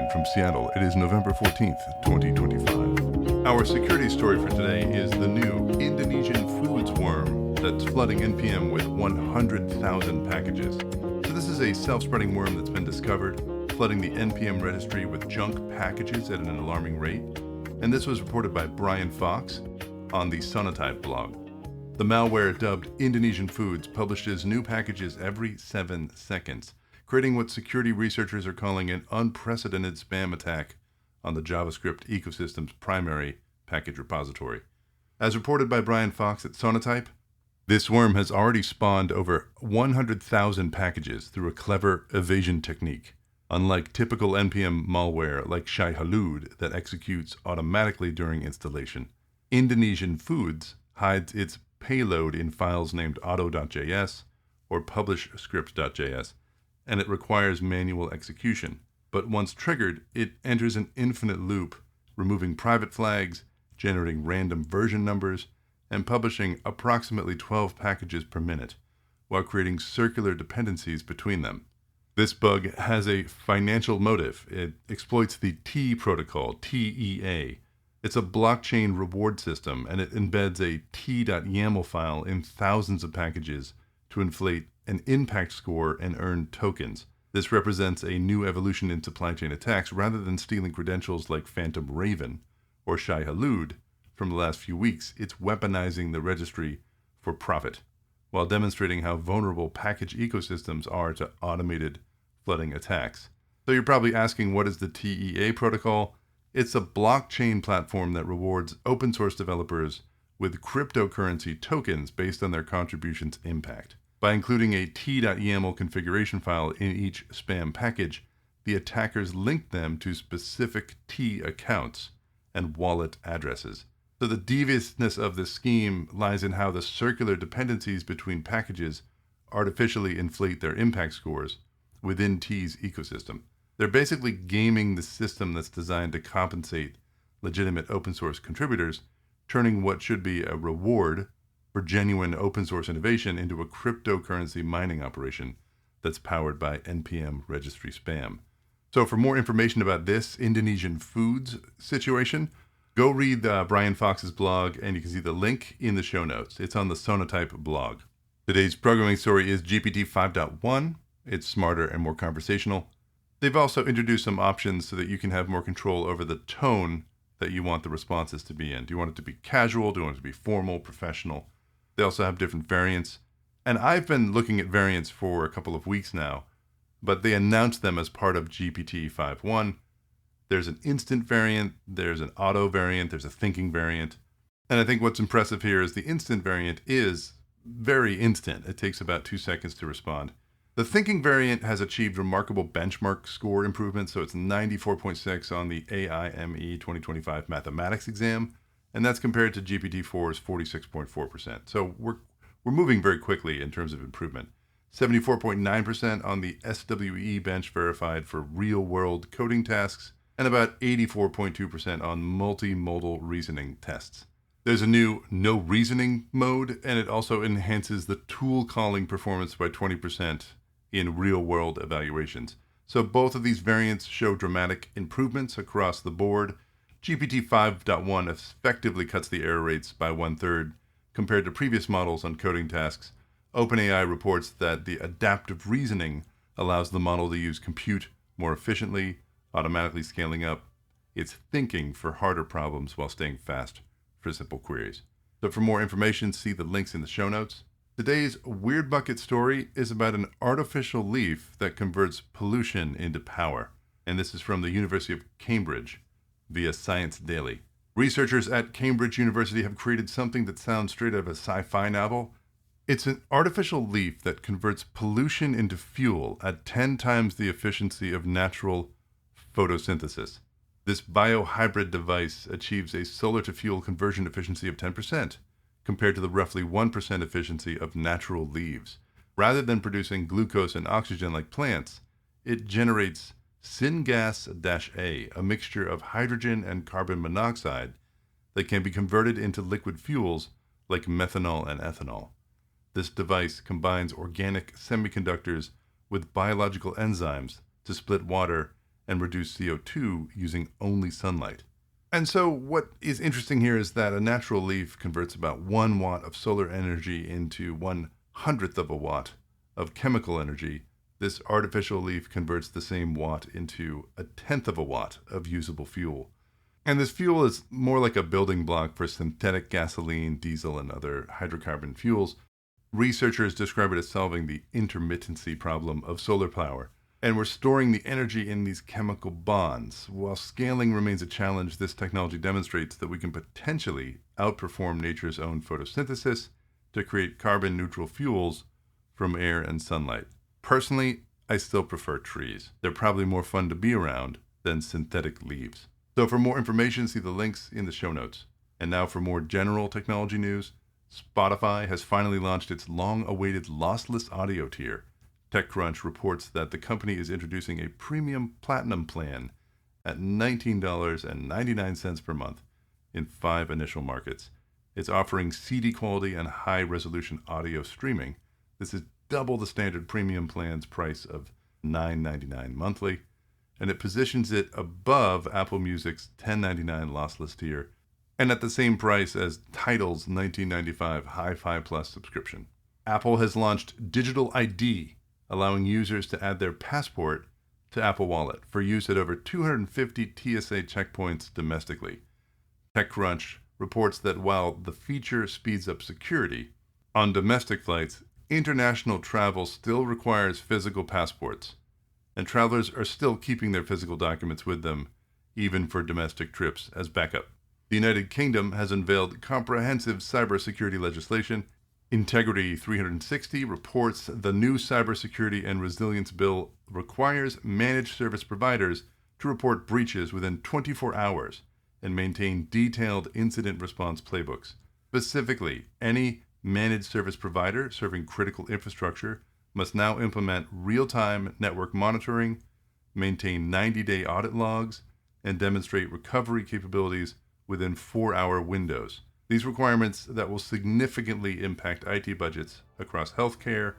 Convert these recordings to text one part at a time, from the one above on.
morning from Seattle. It is November 14th, 2025. Our security story for today is the new Indonesian Foods worm that's flooding NPM with 100,000 packages. So this is a self-spreading worm that's been discovered, flooding the NPM registry with junk packages at an alarming rate. And this was reported by Brian Fox on the Sonotype blog. The malware dubbed Indonesian Foods publishes new packages every 7 seconds, creating what security researchers are calling an unprecedented spam attack on the JavaScript ecosystem's primary package repository. As reported by Brian Fox at Sonotype, this worm has already spawned over 100,000 packages through a clever evasion technique. Unlike typical NPM malware like Shai Hulud that executes automatically during installation, Indonesian Foods hides its payload in files named auto.js or publishscript.js, and it requires manual execution. But once triggered, it enters an infinite loop, removing private flags, generating random version numbers, and publishing approximately 12 packages per minute, while creating circular dependencies between them. This bug has a financial motive. It exploits the T protocol, TEA. It's a blockchain reward system, and it embeds a tea.yaml file in thousands of packages to inflate an impact score and earn tokens. This represents a new evolution in supply chain attacks rather than stealing credentials like Phantom Raven or Shai Hulud from the last few weeks. It's weaponizing the registry for profit while demonstrating how vulnerable package ecosystems are to automated flooding attacks. So you're probably asking, what is the TEA protocol? It's a blockchain platform that rewards open source developers with cryptocurrency tokens based on their contributions' impact. By including a tea.yaml configuration file in each spam package, the attackers link them to specific T accounts and wallet addresses. So the deviousness of this scheme lies in how the circular dependencies between packages artificially inflate their impact scores within T's ecosystem. They're basically gaming the system that's designed to compensate legitimate open source contributors, turning what should be a reward for genuine open source innovation into a cryptocurrency mining operation that's powered by NPM registry spam. So for more information about this Indonesian Foods situation, go read Brian Fox's blog, and you can see the link in the show notes. It's on the Sonotype blog. Today's programming story is GPT 5.1. It's smarter and more conversational. They've also introduced some options so that you can have more control over the tone that you want the responses to be in. Do you want it to be casual? Do you want it to be formal, professional? They also have different variants. And I've been looking at variants for a couple of weeks now, but they announced them as part of GPT 5.1. There's an instant variant, there's an auto variant, there's a thinking variant. And I think what's impressive here is the instant variant is very instant. It takes about 2 seconds to respond. The thinking variant has achieved remarkable benchmark score improvements, so it's 94.6 on the AIME 2025 mathematics exam, and that's compared to GPT-4's 46.4%. So we're moving very quickly in terms of improvement. 74.9% on the SWE bench verified for real-world coding tasks, and about 84.2% on multimodal reasoning tests. There's a new no reasoning mode, and it also enhances the tool calling performance by 20% in real-world evaluations. So both of these variants show dramatic improvements across the board. GPT 5.1 effectively cuts the error rates by 1/3 compared to previous models on coding tasks. OpenAI reports that the adaptive reasoning allows the model to use compute more efficiently, automatically scaling up its thinking for harder problems while staying fast for simple queries. So for more information, see the links in the show notes. Today's Weird Bucket story is about an artificial leaf that converts pollution into power. And this is from the University of Cambridge via Science Daily. Researchers at Cambridge University have created something that sounds straight out of a sci-fi novel. It's an artificial leaf that converts pollution into fuel at 10 times the efficiency of natural photosynthesis. This biohybrid device achieves a solar-to-fuel conversion efficiency of 10%, compared to the roughly 1% efficiency of natural leaves. Rather than producing glucose and oxygen like plants, it generates syngas-A, a mixture of hydrogen and carbon monoxide that can be converted into liquid fuels like methanol and ethanol. This device combines organic semiconductors with biological enzymes to split water and reduce CO2 using only sunlight. And so what is interesting here is that a natural leaf converts about 1 watt of solar energy into 1/100th of a watt of chemical energy. This artificial leaf converts the same watt into 1/10th of a watt of usable fuel. And this fuel is more like a building block for synthetic gasoline, diesel, and other hydrocarbon fuels. Researchers describe it as solving the intermittency problem of solar power. And we're storing the energy in these chemical bonds. While scaling remains a challenge, this technology demonstrates that we can potentially outperform nature's own photosynthesis to create carbon-neutral fuels from air and sunlight. Personally, I still prefer trees. They're probably more fun to be around than synthetic leaves. So for more information, see the links in the show notes. And now for more general technology news, Spotify has finally launched its long-awaited lossless audio tier. TechCrunch reports that the company is introducing a premium platinum plan at $19.99 per month in 5 initial markets. It's offering CD quality and high-resolution audio streaming. This is double the standard premium plan's price of $9.99 monthly, and it positions it above Apple Music's $10.99 lossless tier and at the same price as Tidal's $19.95 Hi-Fi Plus subscription. Apple has launched Digital ID, allowing users to add their passport to Apple Wallet for use at over 250 TSA checkpoints domestically. TechCrunch reports that while the feature speeds up security, on domestic flights, international travel still requires physical passports, and travelers are still keeping their physical documents with them, even for domestic trips, as backup. The United Kingdom has unveiled comprehensive cybersecurity legislation. Integrity 360 reports the new Cybersecurity and Resilience Bill requires managed service providers to report breaches within 24 hours and maintain detailed incident response playbooks. Specifically, any managed service provider serving critical infrastructure must now implement real-time network monitoring, maintain 90-day audit logs, and demonstrate recovery capabilities within 4-hour windows. These requirements that will significantly impact IT budgets across healthcare,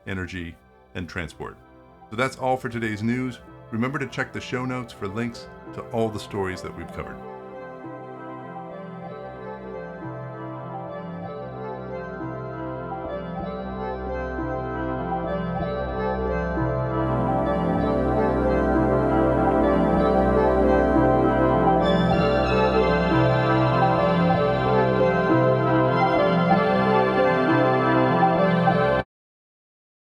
energy, and transport. So that's all for today's news. Remember to check the show notes for links to all the stories that we've covered.